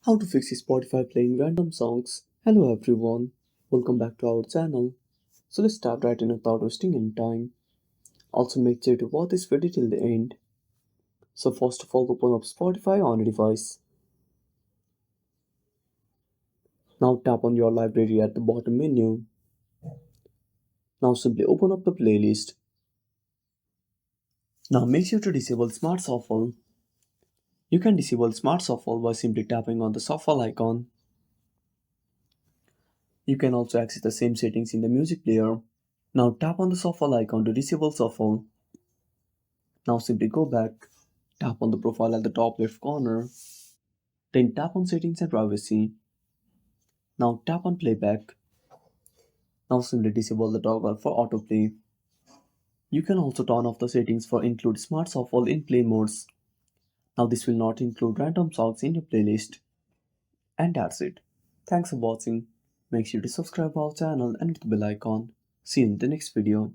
How to fix Spotify playing random songs. Hello everyone, welcome back to our channel. So let's start right in without wasting any time. Also make sure to watch this video till the end. So first of all open up Spotify on your device. Now tap on your library at the bottom menu. Now simply open up the playlist. Now make sure to disable Smart Shuffle. You can disable Smart Shuffle by simply tapping on the shuffle icon. You can also access the same settings in the music player. Now tap on the shuffle icon to disable shuffle. Now simply go back, tap on the profile at the top left corner, then tap on settings and privacy. Now tap on playback. Now simply disable the toggle for autoplay. You can also turn off the settings for include smart shuffle in play modes. Now this will not include random songs in your playlist. And that's it. Thanks for watching. Make sure to subscribe our channel and hit the bell icon. See you in the next video.